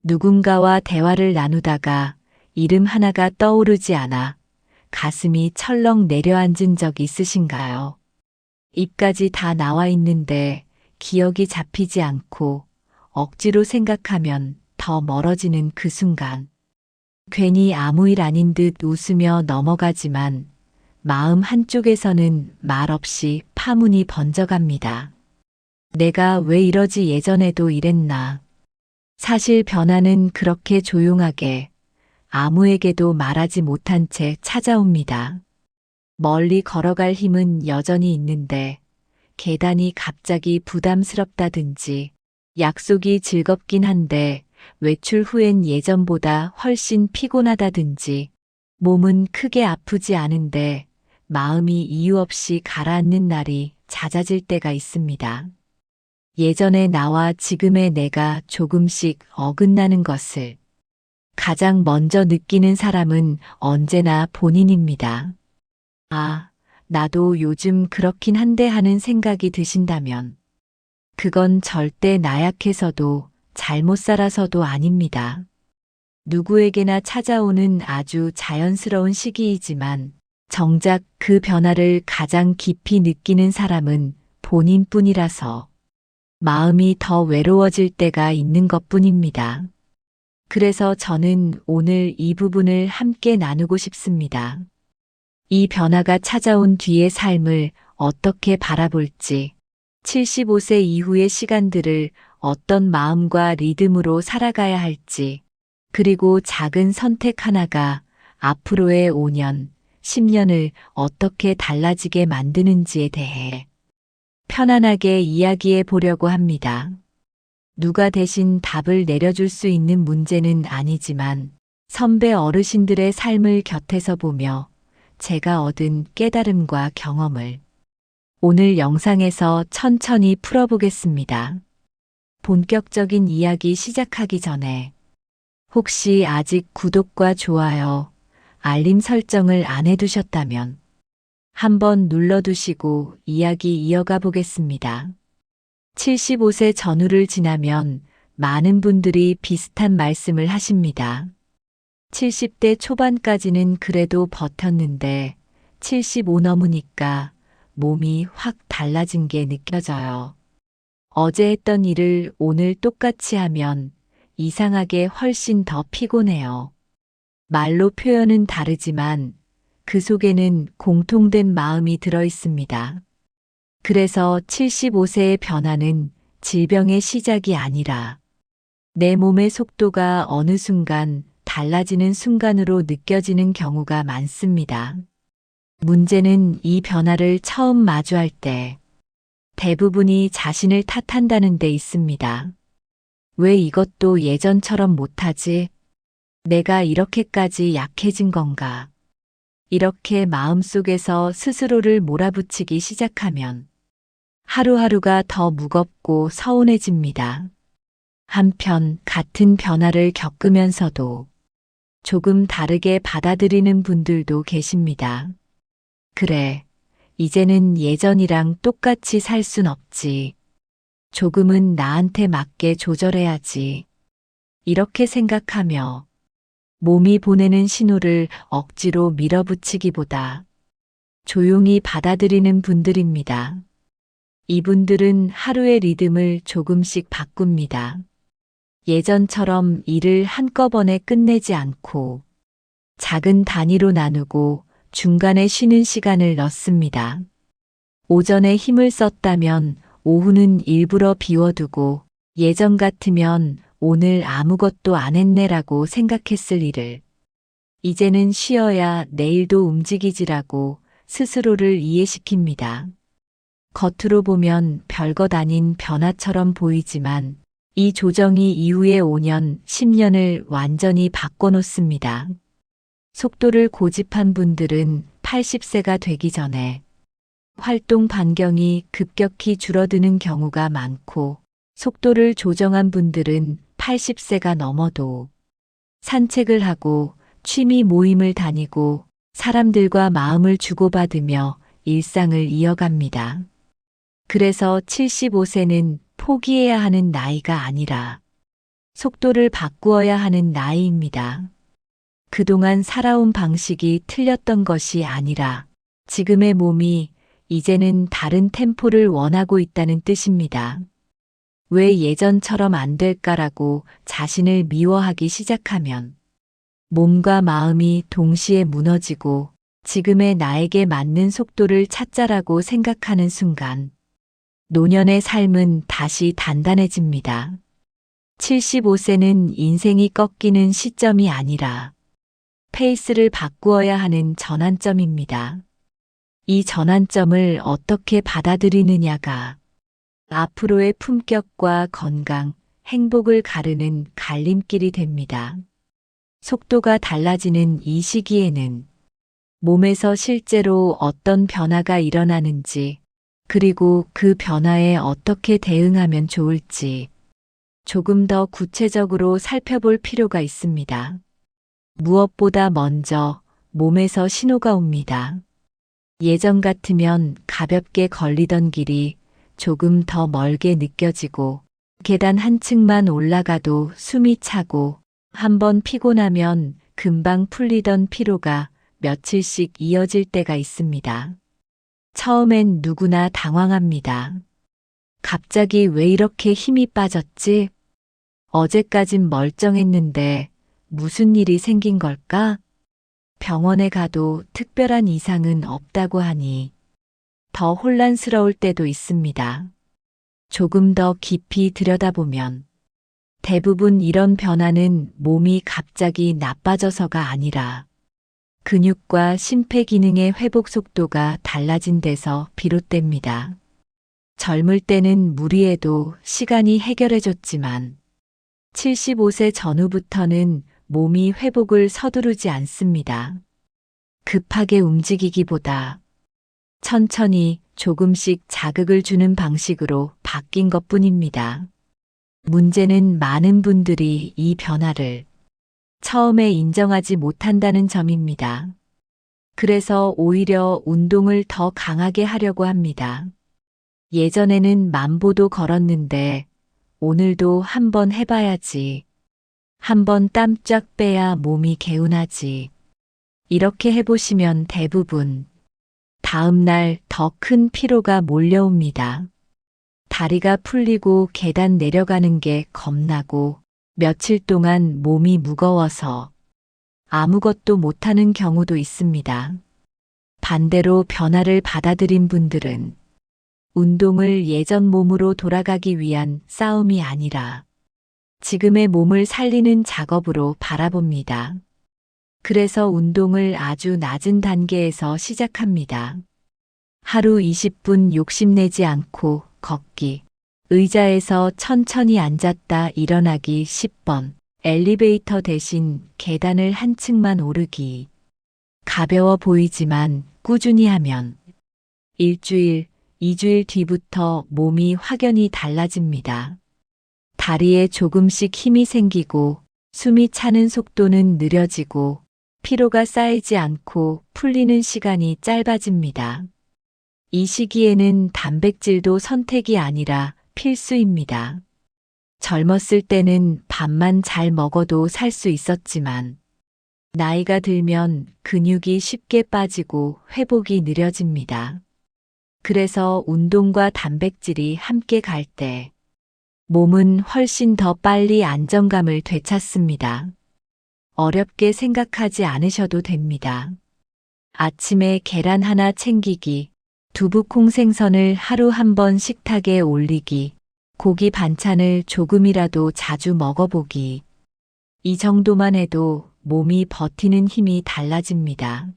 누군가와 대화를 나누다가 이름 하나가 떠오르지 않아 가슴이 철렁 내려앉은 적 있으신가요? 입까지 다 나와 있는데 기억이 잡히지 않고 억지로 생각하면 더 멀어지는 그 순간. 괜히 아무 일 아닌 듯 웃으며 넘어가지만 마음 한쪽에서는 말없이 파문이 번져갑니다. 내가 왜 이러지 예전에도 이랬나. 사실 변화는 그렇게 조용하게 아무에게도 말하지 못한 채 찾아옵니다. 멀리 걸어갈 힘은 여전히 있는데 계단이 갑자기 부담스럽다든지 약속이 즐겁긴 한데 외출 후엔 예전보다 훨씬 피곤하다든지 몸은 크게 아프지 않은데 마음이 이유 없이 가라앉는 날이 잦아질 때가 있습니다. 예전의 나와 지금의 내가 조금씩 어긋나는 것을 가장 먼저 느끼는 사람은 언제나 본인입니다. 아, 나도 요즘 그렇긴 한데 하는 생각이 드신다면 그건 절대 나약해서도 잘못 살아서도 아닙니다. 누구에게나 찾아오는 아주 자연스러운 시기이지만 정작 그 변화를 가장 깊이 느끼는 사람은 본인뿐이라서 마음이 더 외로워질 때가 있는 것뿐입니다. 그래서 저는 오늘 이 부분을 함께 나누고 싶습니다. 이 변화가 찾아온 뒤의 삶을 어떻게 바라볼지, 75세 이후의 시간들을 어떤 마음과 리듬으로 살아가야 할지, 그리고 작은 선택 하나가 앞으로의 5년, 10년을 어떻게 달라지게 만드는지에 대해 편안하게 이야기해 보려고 합니다. 누가 대신 답을 내려줄 수 있는 문제는 아니지만 선배 어르신들의 삶을 곁에서 보며 제가 얻은 깨달음과 경험을 오늘 영상에서 천천히 풀어보겠습니다. 본격적인 이야기 시작하기 전에 혹시 아직 구독과 좋아요, 알림 설정을 안 해두셨다면 한번 눌러두시고 이야기 이어가 보겠습니다. 75세 전후를 지나면 많은 분들이 비슷한 말씀을 하십니다. 70대 초반까지는 그래도 버텼는데 75 넘으니까 몸이 확 달라진 게 느껴져요. 어제 했던 일을 오늘 똑같이 하면 이상하게 훨씬 더 피곤해요. 말로 표현은 다르지만 그 속에는 공통된 마음이 들어 있습니다. 그래서 75세의 변화는 질병의 시작이 아니라 내 몸의 속도가 어느 순간 달라지는 순간으로 느껴지는 경우가 많습니다. 문제는 이 변화를 처음 마주할 때 대부분이 자신을 탓한다는 데 있습니다. 왜 이것도 예전처럼 못하지? 내가 이렇게까지 약해진 건가? 이렇게 마음속에서 스스로를 몰아붙이기 시작하면 하루하루가 더 무겁고 서운해집니다. 한편 같은 변화를 겪으면서도 조금 다르게 받아들이는 분들도 계십니다. 그래, 이제는 예전이랑 똑같이 살 순 없지. 조금은 나한테 맞게 조절해야지. 이렇게 생각하며 몸이 보내는 신호를 억지로 밀어붙이기보다 조용히 받아들이는 분들입니다. 이분들은 하루의 리듬을 조금씩 바꿉니다. 예전처럼 일을 한꺼번에 끝내지 않고 작은 단위로 나누고 중간에 쉬는 시간을 넣습니다. 오전에 힘을 썼다면 오후는 일부러 비워두고 예전 같으면 오늘 아무것도 안 했네라고 생각했을 일을 이제는 쉬어야 내일도 움직이지라고 스스로를 이해시킵니다. 겉으로 보면 별것 아닌 변화처럼 보이지만 이 조정이 이후의 5년, 10년을 완전히 바꿔놓습니다. 속도를 고집한 분들은 80세가 되기 전에 활동 반경이 급격히 줄어드는 경우가 많고 속도를 조정한 분들은 80세가 넘어도 산책을 하고 취미 모임을 다니고 사람들과 마음을 주고받으며 일상을 이어갑니다. 그래서 75세는 포기해야 하는 나이가 아니라 속도를 바꾸어야 하는 나이입니다. 그동안 살아온 방식이 틀렸던 것이 아니라 지금의 몸이 이제는 다른 템포를 원하고 있다는 뜻입니다. 왜 예전처럼 안 될까라고 자신을 미워하기 시작하면 몸과 마음이 동시에 무너지고 지금의 나에게 맞는 속도를 찾자라고 생각하는 순간 노년의 삶은 다시 단단해집니다. 75세는 인생이 꺾이는 시점이 아니라 페이스를 바꾸어야 하는 전환점입니다. 이 전환점을 어떻게 받아들이느냐가 앞으로의 품격과 건강, 행복을 가르는 갈림길이 됩니다. 속도가 달라지는 이 시기에는 몸에서 실제로 어떤 변화가 일어나는지, 그리고 그 변화에 어떻게 대응하면 좋을지 조금 더 구체적으로 살펴볼 필요가 있습니다. 무엇보다 먼저 몸에서 신호가 옵니다. 예전 같으면 가볍게 걸리던 길이 조금 더 멀게 느껴지고 계단 한 층만 올라가도 숨이 차고 한번 피곤하면 금방 풀리던 피로가 며칠씩 이어질 때가 있습니다. 처음엔 누구나 당황합니다. 갑자기 왜 이렇게 힘이 빠졌지? 어제까진 멀쩡했는데 무슨 일이 생긴 걸까? 병원에 가도 특별한 이상은 없다고 하니 더 혼란스러울 때도 있습니다. 조금 더 깊이 들여다보면 대부분 이런 변화는 몸이 갑자기 나빠져서가 아니라 근육과 심폐 기능의 회복 속도가 달라진 데서 비롯됩니다. 젊을 때는 무리해도 시간이 해결해줬지만 75세 전후부터는 몸이 회복을 서두르지 않습니다. 급하게 움직이기보다 천천히 조금씩 자극을 주는 방식으로 바뀐 것뿐입니다. 문제는 많은 분들이 이 변화를 처음에 인정하지 못한다는 점입니다. 그래서 오히려 운동을 더 강하게 하려고 합니다. 예전에는 만보도 걸었는데 오늘도 한번 해봐야지. 한번 땀 쫙 빼야 몸이 개운하지. 이렇게 해보시면 대부분 다음날 더 큰 피로가 몰려옵니다. 다리가 풀리고 계단 내려가는 게 겁나고 며칠 동안 몸이 무거워서 아무것도 못하는 경우도 있습니다. 반대로 변화를 받아들인 분들은 운동을 예전 몸으로 돌아가기 위한 싸움이 아니라 지금의 몸을 살리는 작업으로 바라봅니다. 그래서 운동을 아주 낮은 단계에서 시작합니다. 하루 20분 욕심내지 않고 걷기, 의자에서 천천히 앉았다 일어나기 10번, 엘리베이터 대신 계단을 한 층만 오르기. 가벼워 보이지만 꾸준히 하면 일주일, 2주일 뒤부터 몸이 확연히 달라집니다. 다리에 조금씩 힘이 생기고 숨이 차는 속도는 느려지고 피로가 쌓이지 않고 풀리는 시간이 짧아집니다. 이 시기에는 단백질도 선택이 아니라 필수입니다. 젊었을 때는 밥만 잘 먹어도 살 수 있었지만 나이가 들면 근육이 쉽게 빠지고 회복이 느려집니다. 그래서 운동과 단백질이 함께 갈 때 몸은 훨씬 더 빨리 안정감을 되찾습니다. 어렵게 생각하지 않으셔도 됩니다. 아침에 계란 하나 챙기기, 두부콩 생선을 하루 한 번 식탁에 올리기, 고기 반찬을 조금이라도 자주 먹어보기. 이 정도만 해도 몸이 버티는 힘이 달라집니다.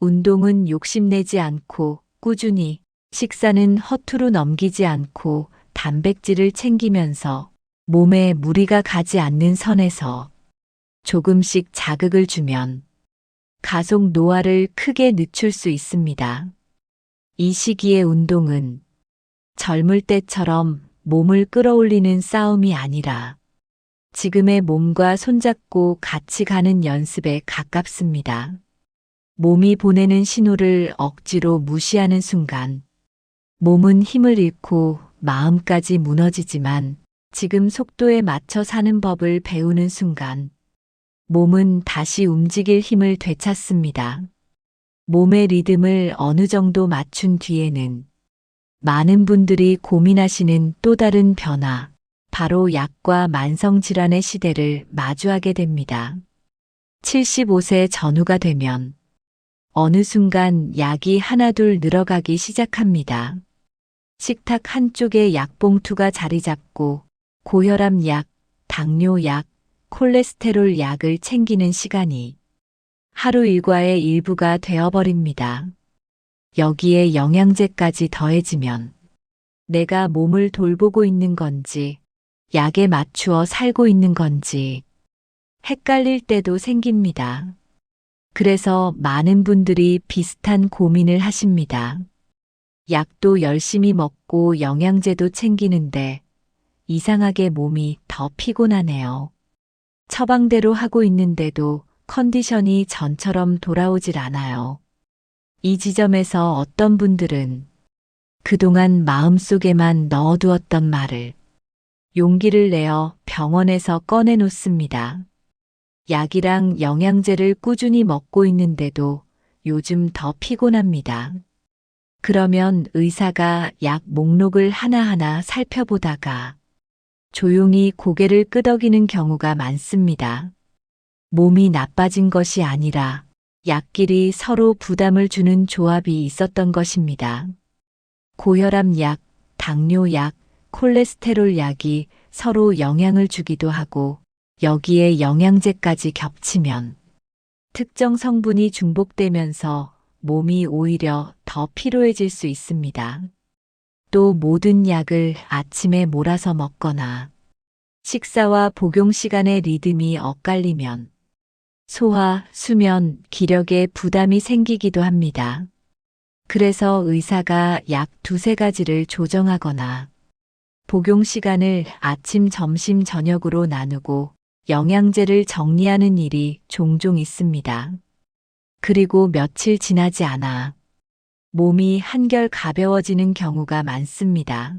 운동은 욕심내지 않고 꾸준히, 식사는 허투루 넘기지 않고 단백질을 챙기면서 몸에 무리가 가지 않는 선에서 조금씩 자극을 주면 가속 노화를 크게 늦출 수 있습니다. 이 시기의 운동은 젊을 때처럼 몸을 끌어올리는 싸움이 아니라 지금의 몸과 손잡고 같이 가는 연습에 가깝습니다. 몸이 보내는 신호를 억지로 무시하는 순간 몸은 힘을 잃고 마음까지 무너지지만 지금 속도에 맞춰 사는 법을 배우는 순간 몸은 다시 움직일 힘을 되찾습니다. 몸의 리듬을 어느 정도 맞춘 뒤에는 많은 분들이 고민하시는 또 다른 변화, 바로 약과 만성질환의 시대를 마주하게 됩니다. 75세 전후가 되면 어느 순간 약이 하나둘 늘어가기 시작합니다. 식탁 한쪽에 약봉투가 자리 잡고 고혈압 약, 당뇨 약, 콜레스테롤 약을 챙기는 시간이 하루 일과의 일부가 되어버립니다. 여기에 영양제까지 더해지면 내가 몸을 돌보고 있는 건지, 약에 맞추어 살고 있는 건지 헷갈릴 때도 생깁니다. 그래서 많은 분들이 비슷한 고민을 하십니다. 약도 열심히 먹고 영양제도 챙기는데 이상하게 몸이 더 피곤하네요. 처방대로 하고 있는데도 컨디션이 전처럼 돌아오질 않아요. 이 지점에서 어떤 분들은 그동안 마음속에만 넣어두었던 말을 용기를 내어 병원에서 꺼내놓습니다. 약이랑 영양제를 꾸준히 먹고 있는데도 요즘 더 피곤합니다. 그러면 의사가 약 목록을 하나하나 살펴보다가 조용히 고개를 끄덕이는 경우가 많습니다. 몸이 나빠진 것이 아니라 약끼리 서로 부담을 주는 조합이 있었던 것입니다. 고혈압 약, 당뇨 약, 콜레스테롤 약이 서로 영향을 주기도 하고 여기에 영양제까지 겹치면 특정 성분이 중복되면서 몸이 오히려 더 피로해질 수 있습니다. 또 모든 약을 아침에 몰아서 먹거나 식사와 복용 시간의 리듬이 엇갈리면 소화, 수면, 기력에 부담이 생기기도 합니다. 그래서 의사가 약 두세 가지를 조정하거나 복용 시간을 아침, 점심, 저녁으로 나누고 영양제를 정리하는 일이 종종 있습니다. 그리고 며칠 지나지 않아 몸이 한결 가벼워지는 경우가 많습니다.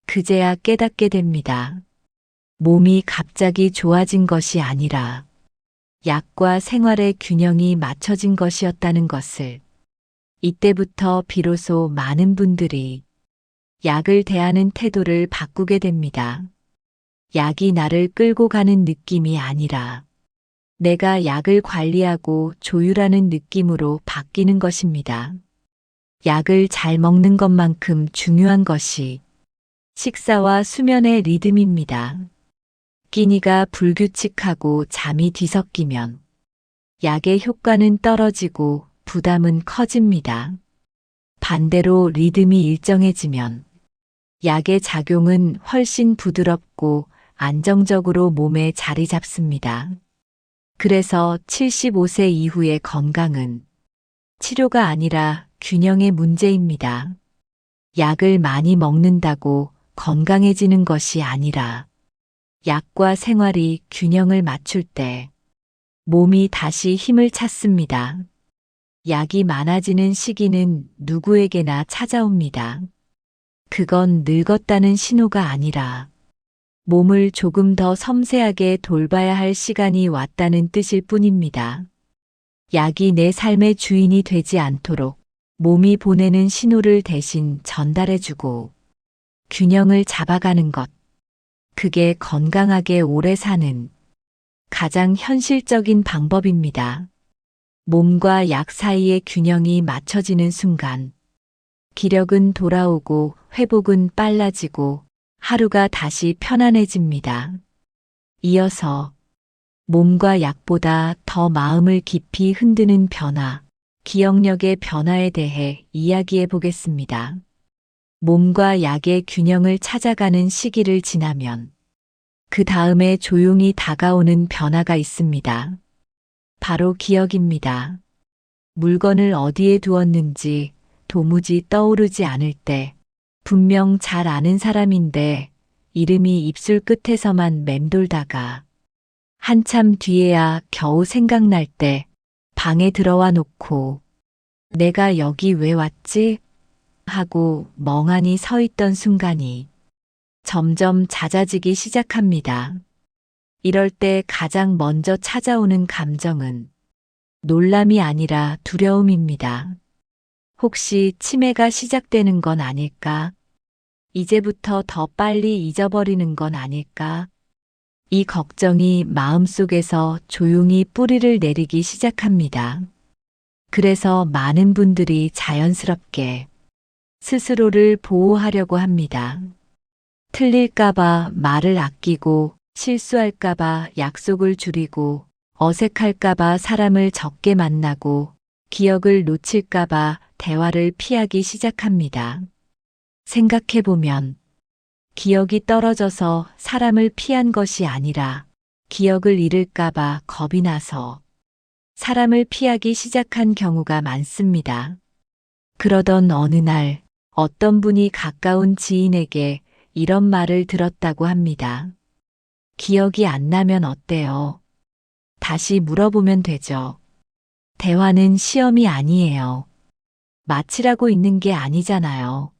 그제야 깨닫게 됩니다. 몸이 갑자기 좋아진 것이 아니라 약과 생활의 균형이 맞춰진 것이었다는 것을. 이때부터 비로소 많은 분들이 약을 대하는 태도를 바꾸게 됩니다. 약이 나를 끌고 가는 느낌이 아니라 내가 약을 관리하고 조율하는 느낌으로 바뀌는 것입니다. 약을 잘 먹는 것만큼 중요한 것이 식사와 수면의 리듬입니다. 끼니가 불규칙하고 잠이 뒤섞이면 약의 효과는 떨어지고 부담은 커집니다. 반대로 리듬이 일정해지면 약의 작용은 훨씬 부드럽고 안정적으로 몸에 자리 잡습니다. 그래서 75세 이후의 건강은 치료가 아니라 균형의 문제입니다. 약을 많이 먹는다고 건강해지는 것이 아니라 약과 생활이 균형을 맞출 때 몸이 다시 힘을 찾습니다. 약이 많아지는 시기는 누구에게나 찾아옵니다. 그건 늙었다는 신호가 아니라 몸을 조금 더 섬세하게 돌봐야 할 시간이 왔다는 뜻일 뿐입니다. 약이 내 삶의 주인이 되지 않도록 몸이 보내는 신호를 대신 전달해주고 균형을 잡아가는 것. 그게 건강하게 오래 사는 가장 현실적인 방법입니다. 몸과 약 사이의 균형이 맞춰지는 순간 기력은 돌아오고 회복은 빨라지고 하루가 다시 편안해집니다. 이어서 몸과 약보다 더 마음을 깊이 흔드는 변화, 기억력의 변화에 대해 이야기해 보겠습니다. 몸과 약의 균형을 찾아가는 시기를 지나면 그 다음에 조용히 다가오는 변화가 있습니다. 바로 기억입니다. 물건을 어디에 두었는지 도무지 떠오르지 않을 때 분명 잘 아는 사람인데 이름이 입술 끝에서만 맴돌다가 한참 뒤에야 겨우 생각날 때 방에 들어와 놓고 내가 여기 왜 왔지? 하고 멍하니 서 있던 순간이 점점 잦아지기 시작합니다. 이럴 때 가장 먼저 찾아오는 감정은 놀람이 아니라 두려움입니다. 혹시 치매가 시작되는 건 아닐까? 이제부터 더 빨리 잊어버리는 건 아닐까? 이 걱정이 마음속에서 조용히 뿌리를 내리기 시작합니다. 그래서 많은 분들이 자연스럽게 스스로를 보호하려고 합니다. 틀릴까봐 말을 아끼고, 실수할까봐 약속을 줄이고, 어색할까봐 사람을 적게 만나고, 기억을 놓칠까봐 대화를 피하기 시작합니다. 생각해보면 기억이 떨어져서 사람을 피한 것이 아니라 기억을 잃을까봐 겁이 나서 사람을 피하기 시작한 경우가 많습니다. 그러던 어느 날 어떤 분이 가까운 지인에게 이런 말을 들었다고 합니다. 기억이 안 나면 어때요? 다시 물어보면 되죠. 대화는 시험이 아니에요. 마치라고 있는 게 아니잖아요.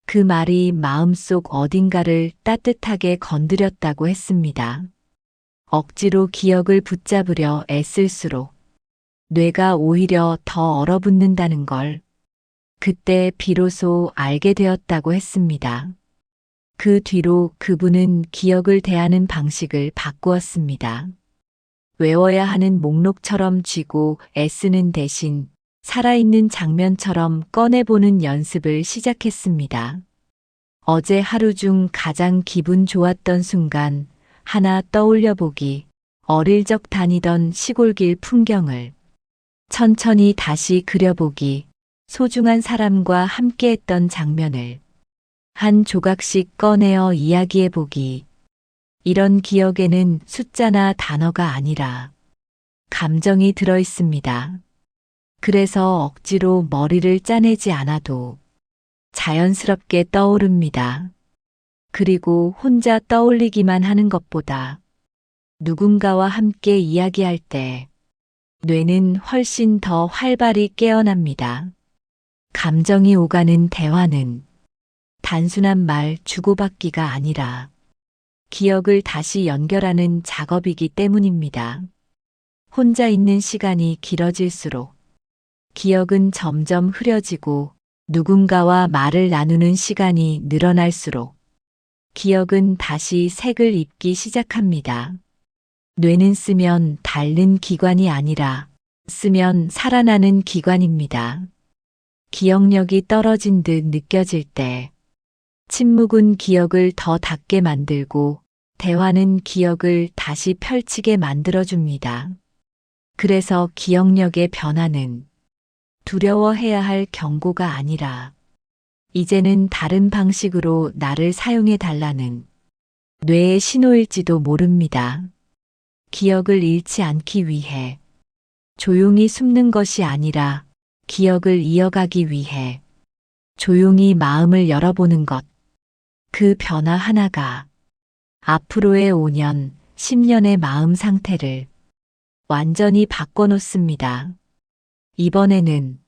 그 말이 마음속 어딘가를 따뜻하게 건드렸다고 했습니다. 억지로 기억을 붙잡으려 애쓸수록 뇌가 오히려 더 얼어붙는다는 걸 그때 비로소 알게 되었다고 했습니다. 그 뒤로 그분은 기억을 대하는 방식을 바꾸었습니다. 외워야 하는 목록처럼 쥐고 애쓰는 대신 살아있는 장면처럼 꺼내보는 연습을 시작했습니다. 어제 하루 중 가장 기분 좋았던 순간 하나 떠올려 보기, 어릴 적 다니던 시골길 풍경을 천천히 다시 그려보기, 소중한 사람과 함께했던 장면을 한 조각씩 꺼내어 이야기해보기. 이런 기억에는 숫자나 단어가 아니라 감정이 들어있습니다. 그래서 억지로 머리를 짜내지 않아도 자연스럽게 떠오릅니다. 그리고 혼자 떠올리기만 하는 것보다 누군가와 함께 이야기할 때 뇌는 훨씬 더 활발히 깨어납니다. 감정이 오가는 대화는 단순한 말 주고받기가 아니라 기억을 다시 연결하는 작업이기 때문입니다. 혼자 있는 시간이 길어질수록 기억은 점점 흐려지고 누군가와 말을 나누는 시간이 늘어날수록 기억은 다시 색을 입기 시작합니다. 뇌는 쓰면 닳는 기관이 아니라 쓰면 살아나는 기관입니다. 기억력이 떨어진 듯 느껴질 때 침묵은 기억을 더 닿게 만들고 대화는 기억을 다시 펼치게 만들어줍니다. 그래서 기억력의 변화는 두려워해야 할 경고가 아니라 이제는 다른 방식으로 나를 사용해 달라는 뇌의 신호일지도 모릅니다. 기억을 잃지 않기 위해 조용히 숨는 것이 아니라 기억을 이어가기 위해 조용히 마음을 열어보는 것. 그 변화 하나가 앞으로의 5년, 10년의 마음 상태를 완전히 바꿔놓습니다. 이번에는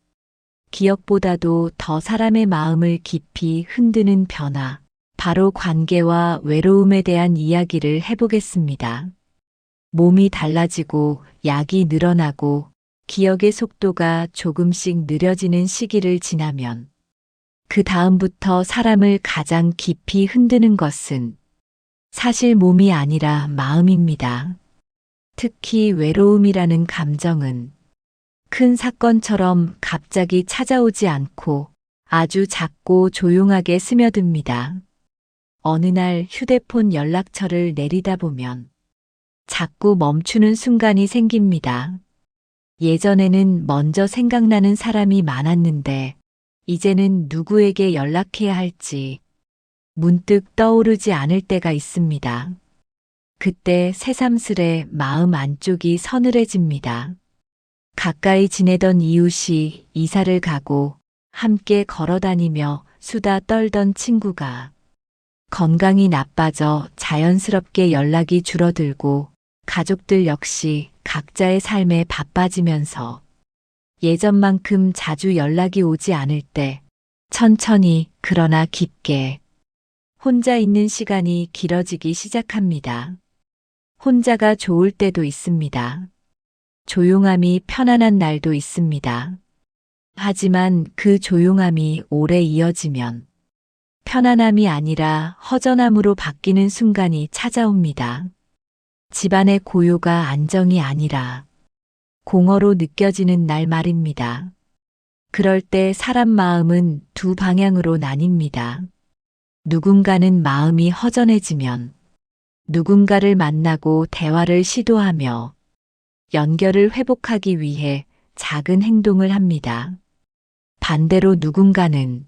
기억보다도 더 사람의 마음을 깊이 흔드는 변화, 바로 관계와 외로움에 대한 이야기를 해보겠습니다. 몸이 달라지고 약이 늘어나고 기억의 속도가 조금씩 느려지는 시기를 지나면 그 다음부터 사람을 가장 깊이 흔드는 것은 사실 몸이 아니라 마음입니다. 특히 외로움이라는 감정은 큰 사건처럼 갑자기 찾아오지 않고 아주 작고 조용하게 스며듭니다. 어느 날 휴대폰 연락처를 내리다 보면 자꾸 멈추는 순간이 생깁니다. 예전에는 먼저 생각나는 사람이 많았는데 이제는 누구에게 연락해야 할지 문득 떠오르지 않을 때가 있습니다. 그때 새삼스레 마음 안쪽이 서늘해집니다. 가까이 지내던 이웃이 이사를 가고 함께 걸어다니며 수다 떨던 친구가 건강이 나빠져 자연스럽게 연락이 줄어들고 가족들 역시 각자의 삶에 바빠지면서 예전만큼 자주 연락이 오지 않을 때 천천히 그러나 깊게 혼자 있는 시간이 길어지기 시작합니다. 혼자가 좋을 때도 있습니다. 조용함이 편안한 날도 있습니다. 하지만 그 조용함이 오래 이어지면 편안함이 아니라 허전함으로 바뀌는 순간이 찾아옵니다. 집안의 고요가 안정이 아니라 공허로 느껴지는 날 말입니다. 그럴 때 사람 마음은 두 방향으로 나뉩니다. 누군가는 마음이 허전해지면 누군가를 만나고 대화를 시도하며 연결을 회복하기 위해 작은 행동을 합니다. 반대로 누군가는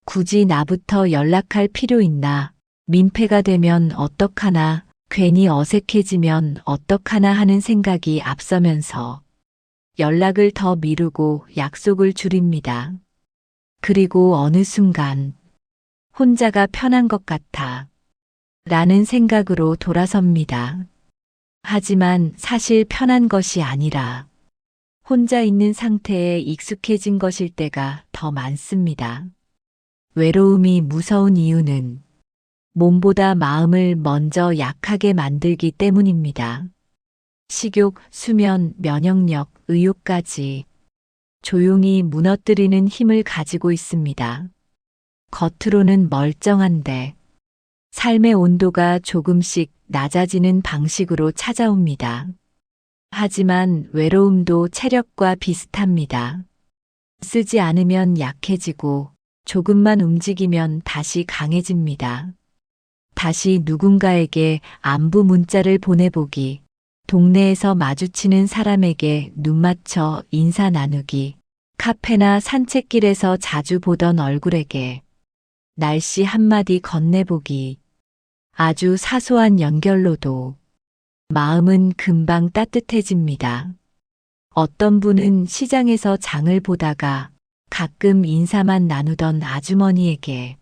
굳이 나부터 연락할 필요 있나, 민폐가 되면 어떡하나, 괜히 어색해지면 어떡하나 하는 생각이 앞서면서 연락을 더 미루고 약속을 줄입니다. 그리고 어느 순간 혼자가 편한 것 같아 라는 생각으로 돌아섭니다. 하지만 사실 편한 것이 아니라 혼자 있는 상태에 익숙해진 것일 때가 더 많습니다. 외로움이 무서운 이유는 몸보다 마음을 먼저 약하게 만들기 때문입니다. 식욕, 수면, 면역력, 의욕까지 조용히 무너뜨리는 힘을 가지고 있습니다. 겉으로는 멀쩡한데 삶의 온도가 조금씩 낮아지는 방식으로 찾아옵니다. 하지만 외로움도 체력과 비슷합니다. 쓰지 않으면 약해지고 조금만 움직이면 다시 강해집니다. 다시 누군가에게 안부 문자를 보내보기, 동네에서 마주치는 사람에게 눈 맞춰 인사 나누기, 카페나 산책길에서 자주 보던 얼굴에게 날씨 한마디 건네보기, 아주 사소한 연결로도 마음은 금방 따뜻해집니다. 어떤 분은 시장에서 장을 보다가 가끔 인사만 나누던 아주머니에게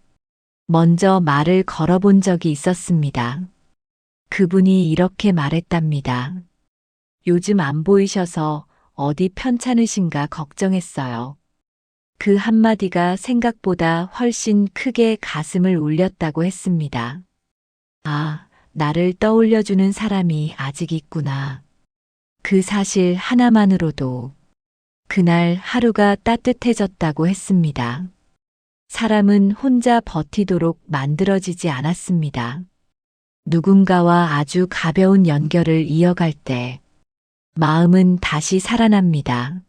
먼저 말을 걸어본 적이 있었습니다. 그분이 이렇게 말했답니다. 요즘 안 보이셔서 어디 편찮으신가 걱정했어요. 그 한마디가 생각보다 훨씬 크게 가슴을 울렸다고 했습니다. 아, 나를 떠올려주는 사람이 아직 있구나. 그 사실 하나만으로도 그날 하루가 따뜻해졌다고 했습니다. 사람은 혼자 버티도록 만들어지지 않았습니다. 누군가와 아주 가벼운 연결을 이어갈 때 마음은 다시 살아납니다.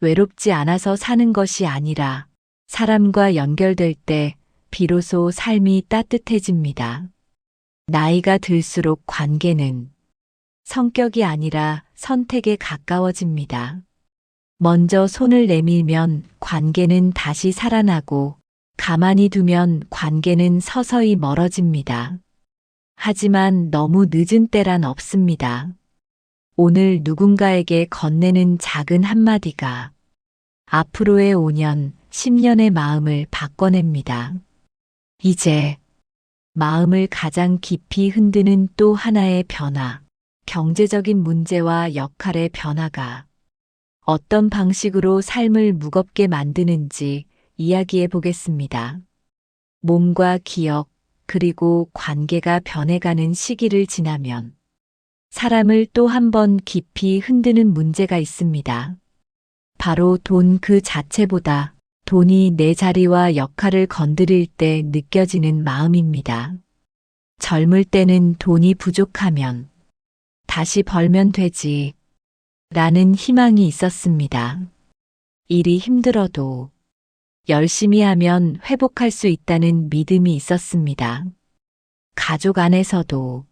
외롭지 않아서 사는 것이 아니라 사람과 연결될 때 비로소 삶이 따뜻해집니다. 나이가 들수록 관계는 성격이 아니라 선택에 가까워집니다. 먼저 손을 내밀면 관계는 다시 살아나고 가만히 두면 관계는 서서히 멀어집니다. 하지만 너무 늦은 때란 없습니다. 오늘 누군가에게 건네는 작은 한마디가 앞으로의 5년, 10년의 마음을 바꿔냅니다. 이제 마음을 가장 깊이 흔드는 또 하나의 변화, 경제적인 문제와 역할의 변화가 어떤 방식으로 삶을 무겁게 만드는지 이야기해 보겠습니다. 몸과 기억, 그리고 관계가 변해가는 시기를 지나면 사람을 또 한 번 깊이 흔드는 문제가 있습니다. 바로 돈 그 자체보다 돈이 내 자리와 역할을 건드릴 때 느껴지는 마음입니다. 젊을 때는 돈이 부족하면 다시 벌면 되지 라는 희망이 있었습니다. 일이 힘들어도 열심히 하면 회복할 수 있다는 믿음이 있었습니다. 가족 안에서도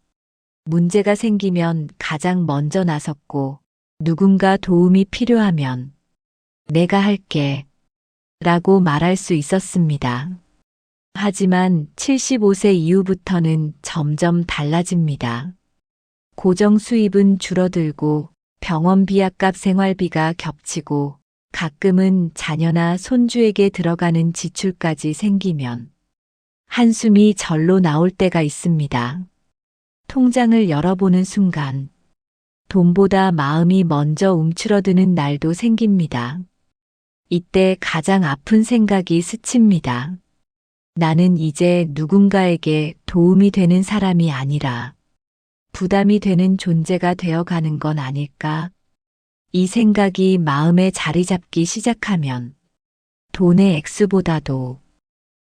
문제가 생기면 가장 먼저 나섰고 누군가 도움이 필요하면 내가 할게 라고 말할 수 있었습니다. 하지만 75세 이후부터는 점점 달라집니다. 고정 수입은 줄어들고 병원비, 약값, 생활비가 겹치고 가끔은 자녀나 손주에게 들어가는 지출까지 생기면 한숨이 절로 나올 때가 있습니다. 통장을 열어보는 순간 돈보다 마음이 먼저 움츠러드는 날도 생깁니다. 이때 가장 아픈 생각이 스칩니다. 나는 이제 누군가에게 도움이 되는 사람이 아니라 부담이 되는 존재가 되어가는 건 아닐까? 이 생각이 마음에 자리 잡기 시작하면 돈의 액수보다도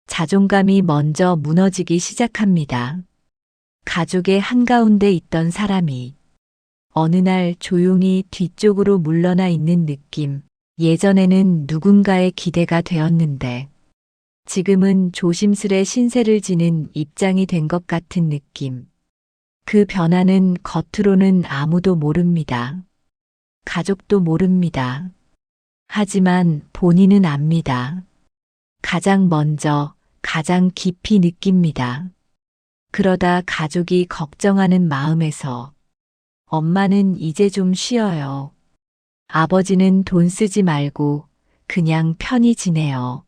자존감이 먼저 무너지기 시작합니다. 가족의 한가운데 있던 사람이 어느 날 조용히 뒤쪽으로 물러나 있는 느낌. 예전에는 누군가의 기대가 되었는데 지금은 조심스레 신세를 지는 입장이 된 것 같은 느낌. 그 변화는 겉으로는 아무도 모릅니다. 가족도 모릅니다. 하지만 본인은 압니다. 가장 먼저, 가장 깊이 느낍니다. 그러다 가족이 걱정하는 마음에서 엄마는 이제 좀 쉬어요. 아버지는 돈 쓰지 말고 그냥 편히 지내요.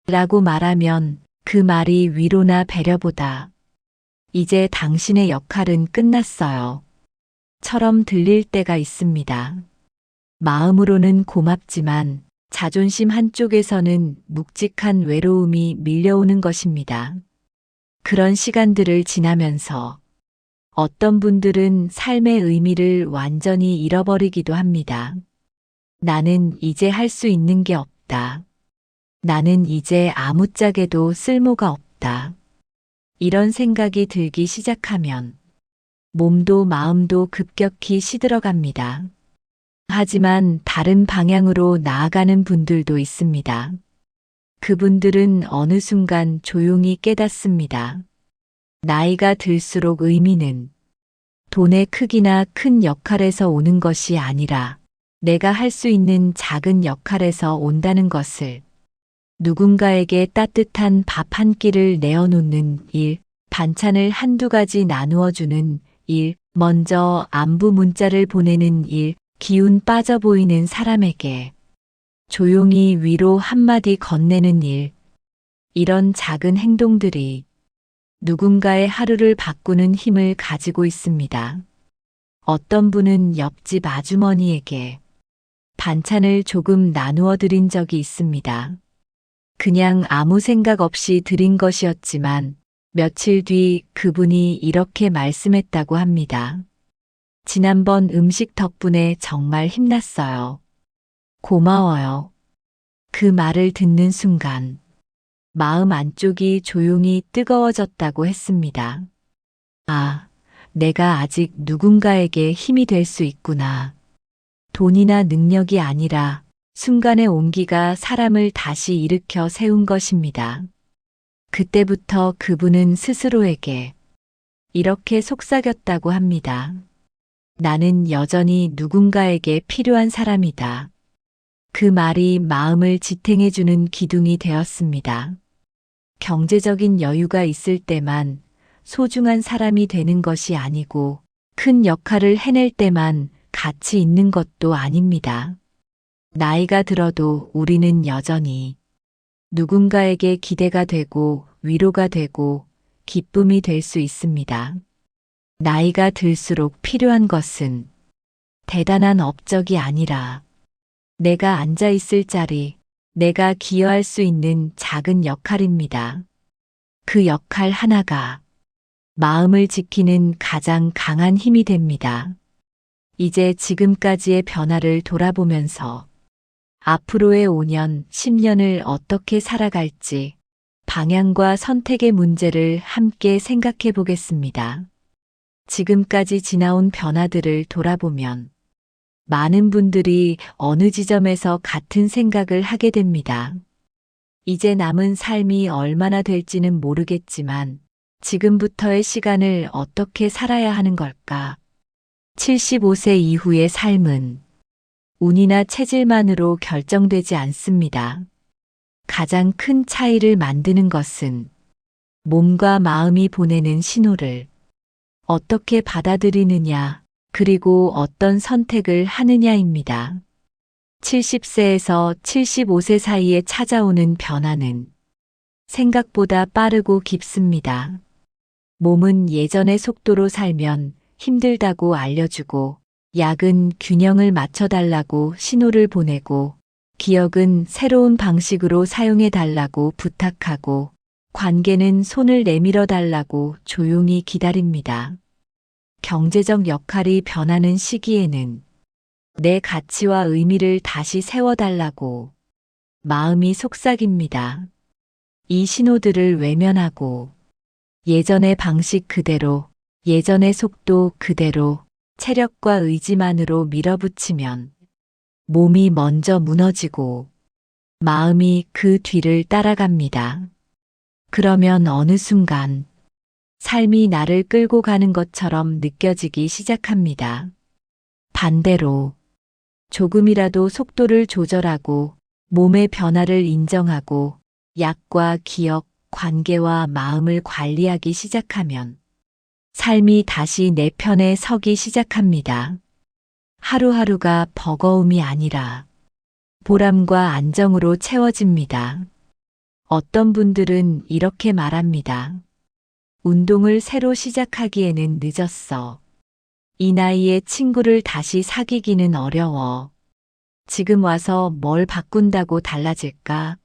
라고 말하면 그 말이 위로나 배려보다 이제 당신의 역할은 끝났어요. 처럼 들릴 때가 있습니다. 마음으로는 고맙지만 자존심 한쪽에서는 묵직한 외로움이 밀려오는 것입니다. 그런 시간들을 지나면서 어떤 분들은 삶의 의미를 완전히 잃어버리기도 합니다. 나는 이제 할 수 있는 게 없다. 나는 이제 아무짝에도 쓸모가 없다. 이런 생각이 들기 시작하면 몸도 마음도 급격히 시들어갑니다. 하지만 다른 방향으로 나아가는 분들도 있습니다. 그분들은 어느 순간 조용히 깨닫습니다. 나이가 들수록 의미는 돈의 크기나 큰 역할에서 오는 것이 아니라 내가 할 수 있는 작은 역할에서 온다는 것을. 누군가에게 따뜻한 밥 한 끼를 내어놓는 일, 반찬을 한두 가지 나누어 주는 일, 먼저 안부 문자를 보내는 일, 기운 빠져 보이는 사람에게 조용히 위로 한마디 건네는 일. 이런 작은 행동들이 누군가의 하루를 바꾸는 힘을 가지고 있습니다. 어떤 분은 옆집 아주머니에게 반찬을 조금 나누어 드린 적이 있습니다. 그냥 아무 생각 없이 드린 것이었지만 며칠 뒤 그분이 이렇게 말씀했다고 합니다. 지난번 음식 덕분에 정말 힘났어요. 고마워요. 그 말을 듣는 순간 마음 안쪽이 조용히 뜨거워졌다고 했습니다. 아, 내가 아직 누군가에게 힘이 될 수 있구나. 돈이나 능력이 아니라 순간의 온기가 사람을 다시 일으켜 세운 것입니다. 그때부터 그분은 스스로에게 이렇게 속삭였다고 합니다. 나는 여전히 누군가에게 필요한 사람이다. 그 말이 마음을 지탱해주는 기둥이 되었습니다. 경제적인 여유가 있을 때만 소중한 사람이 되는 것이 아니고 큰 역할을 해낼 때만 가치 있는 것도 아닙니다. 나이가 들어도 우리는 여전히 누군가에게 기대가 되고 위로가 되고 기쁨이 될 수 있습니다. 나이가 들수록 필요한 것은 대단한 업적이 아니라 내가 앉아 있을 자리, 내가 기여할 수 있는 작은 역할입니다. 그 역할 하나가 마음을 지키는 가장 강한 힘이 됩니다. 이제 지금까지의 변화를 돌아보면서 앞으로의 5년, 10년을 어떻게 살아갈지 방향과 선택의 문제를 함께 생각해 보겠습니다. 지금까지 지나온 변화들을 돌아보면 많은 분들이 어느 지점에서 같은 생각을 하게 됩니다. 이제 남은 삶이 얼마나 될지는 모르겠지만 지금부터의 시간을 어떻게 살아야 하는 걸까? 75세 이후의 삶은 운이나 체질만으로 결정되지 않습니다. 가장 큰 차이를 만드는 것은 몸과 마음이 보내는 신호를 어떻게 받아들이느냐, 그리고 어떤 선택을 하느냐입니다. 70세에서 75세 사이에 찾아오는 변화는 생각보다 빠르고 깊습니다. 몸은 예전의 속도로 살면 힘들다고 알려주고, 약은 균형을 맞춰달라고 신호를 보내고, 기억은 새로운 방식으로 사용해달라고 부탁하고, 관계는 손을 내밀어 달라고 조용히 기다립니다. 경제적 역할이 변하는 시기에는 내 가치와 의미를 다시 세워달라고 마음이 속삭입니다. 이 신호들을 외면하고 예전의 방식 그대로, 예전의 속도 그대로, 체력과 의지만으로 밀어붙이면 몸이 먼저 무너지고 마음이 그 뒤를 따라갑니다. 그러면 어느 순간 삶이 나를 끌고 가는 것처럼 느껴지기 시작합니다. 반대로 조금이라도 속도를 조절하고 몸의 변화를 인정하고 약과 기억, 관계와 마음을 관리하기 시작하면 삶이 다시 내 편에 서기 시작합니다. 하루하루가 버거움이 아니라 보람과 안정으로 채워집니다. 어떤 분들은 이렇게 말합니다. 운동을 새로 시작하기에는 늦었어. 이 나이에 친구를 다시 사귀기는 어려워. 지금 와서 뭘 바꾼다고 달라질까?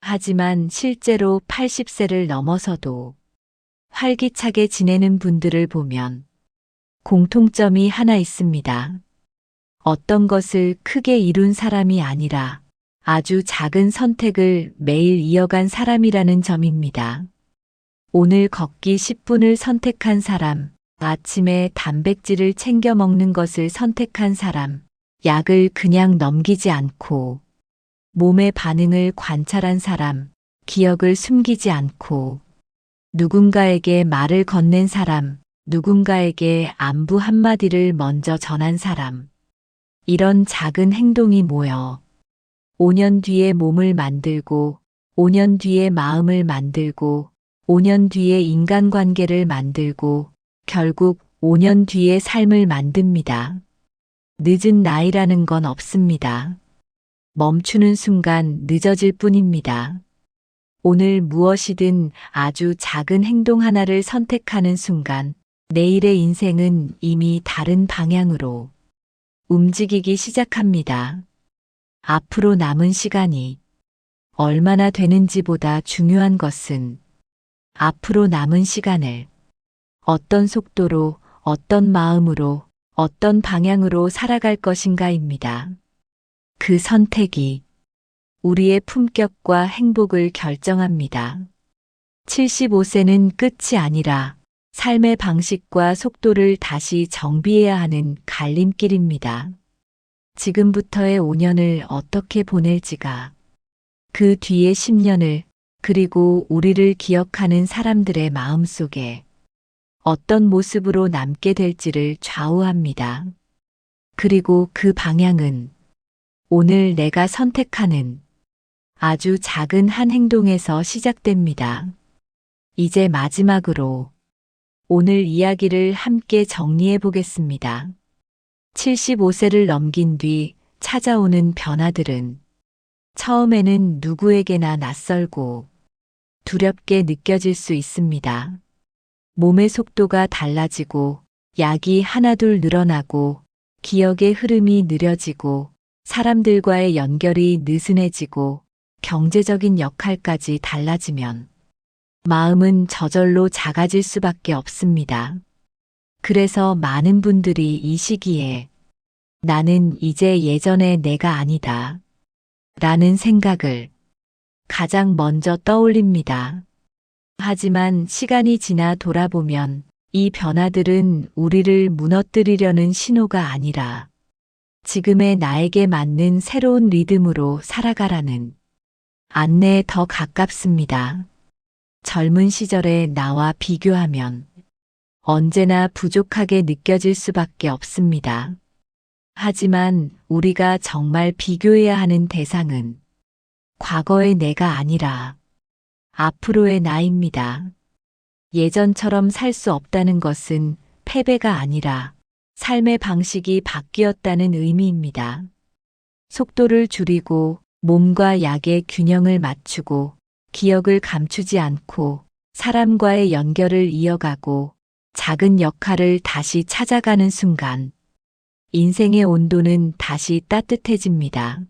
하지만 실제로 80세를 넘어서도 활기차게 지내는 분들을 보면 공통점이 하나 있습니다. 어떤 것을 크게 이룬 사람이 아니라 아주 작은 선택을 매일 이어간 사람이라는 점입니다. 오늘 걷기 10분을 선택한 사람, 아침에 단백질을 챙겨 먹는 것을 선택한 사람, 약을 그냥 넘기지 않고 몸의 반응을 관찰한 사람, 기억을 숨기지 않고 누군가에게 말을 건넨 사람, 누군가에게 안부 한마디를 먼저 전한 사람. 이런 작은 행동이 모여 5년 뒤에 몸을 만들고 5년 뒤에 마음을 만들고 5년 뒤에 인간관계를 만들고 결국 5년 뒤에 삶을 만듭니다. 늦은 나이라는 건 없습니다. 멈추는 순간 늦어질 뿐입니다. 오늘 무엇이든 아주 작은 행동 하나를 선택하는 순간 내일의 인생은 이미 다른 방향으로 움직이기 시작합니다. 앞으로 남은 시간이 얼마나 되는지보다 중요한 것은 앞으로 남은 시간을 어떤 속도로, 어떤 마음으로, 어떤 방향으로 살아갈 것인가입니다. 그 선택이 우리의 품격과 행복을 결정합니다. 75세는 끝이 아니라 삶의 방식과 속도를 다시 정비해야 하는 갈림길입니다. 지금부터의 5년을 어떻게 보낼지가 그 뒤의 10년을 그리고 우리를 기억하는 사람들의 마음속에 어떤 모습으로 남게 될지를 좌우합니다. 그리고 그 방향은 오늘 내가 선택하는 아주 작은 한 행동에서 시작됩니다. 이제 마지막으로 오늘 이야기를 함께 정리해 보겠습니다. 75세를 넘긴 뒤 찾아오는 변화들은 처음에는 누구에게나 낯설고 두렵게 느껴질 수 있습니다. 몸의 속도가 달라지고 약이 하나둘 늘어나고 기억의 흐름이 느려지고 사람들과의 연결이 느슨해지고 경제적인 역할까지 달라지면 마음은 저절로 작아질 수밖에 없습니다. 그래서 많은 분들이 이 시기에 나는 이제 예전의 내가 아니다 라는 생각을 가장 먼저 떠올립니다. 하지만 시간이 지나 돌아보면 이 변화들은 우리를 무너뜨리려는 신호가 아니라 지금의 나에게 맞는 새로운 리듬으로 살아가라는 안내에 더 가깝습니다. 젊은 시절의 나와 비교하면 언제나 부족하게 느껴질 수밖에 없습니다. 하지만 우리가 정말 비교해야 하는 대상은 과거의 내가 아니라 앞으로의 나입니다. 예전처럼 살 수 없다는 것은 패배가 아니라 삶의 방식이 바뀌었다는 의미입니다. 속도를 줄이고 몸과 약의 균형을 맞추고 기억을 감추지 않고 사람과의 연결을 이어가고 작은 역할을 다시 찾아가는 순간 인생의 온도는 다시 따뜻해집니다.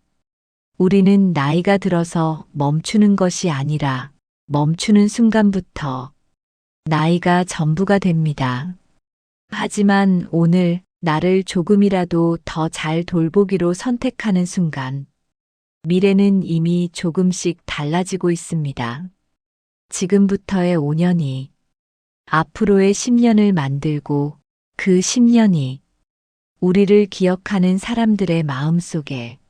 우리는 나이가 들어서 멈추는 것이 아니라 멈추는 순간부터 나이가 전부가 됩니다. 하지만 오늘 나를 조금이라도 더 잘 돌보기로 선택하는 순간, 미래는 이미 조금씩 달라지고 있습니다. 지금부터의 5년이 앞으로의 10년을 만들고 그 10년이 우리를 기억하는 사람들의 마음 속에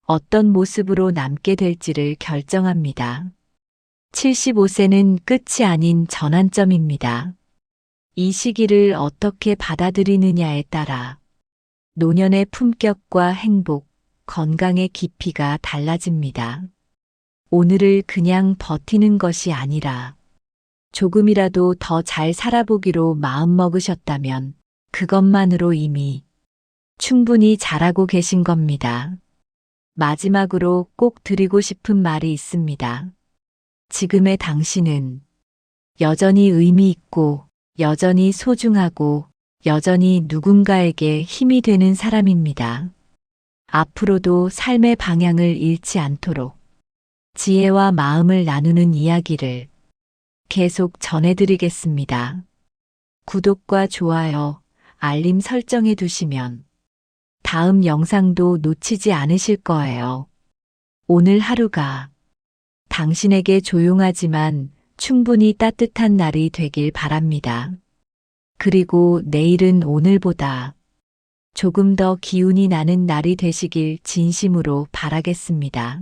어떤 모습으로 남게 될지를 결정합니다. 75세는 끝이 아닌 전환점입니다. 이 시기를 어떻게 받아들이느냐에 따라 노년의 품격과 행복, 건강의 깊이가 달라집니다. 오늘을 그냥 버티는 것이 아니라 조금이라도 더 잘 살아보기로 마음먹으셨다면 그것만으로 이미 충분히 잘하고 계신 겁니다. 마지막으로 꼭 드리고 싶은 말이 있습니다. 지금의 당신은 여전히 의미 있고 여전히 소중하고 여전히 누군가에게 힘이 되는 사람입니다. 앞으로도 삶의 방향을 잃지 않도록 지혜와 마음을 나누는 이야기를 계속 전해드리겠습니다. 구독과 좋아요, 알림 설정해 두시면 다음 영상도 놓치지 않으실 거예요. 오늘 하루가 당신에게 조용하지만 충분히 따뜻한 날이 되길 바랍니다. 그리고 내일은 오늘보다 조금 더 기운이 나는 날이 되시길 진심으로 바라겠습니다.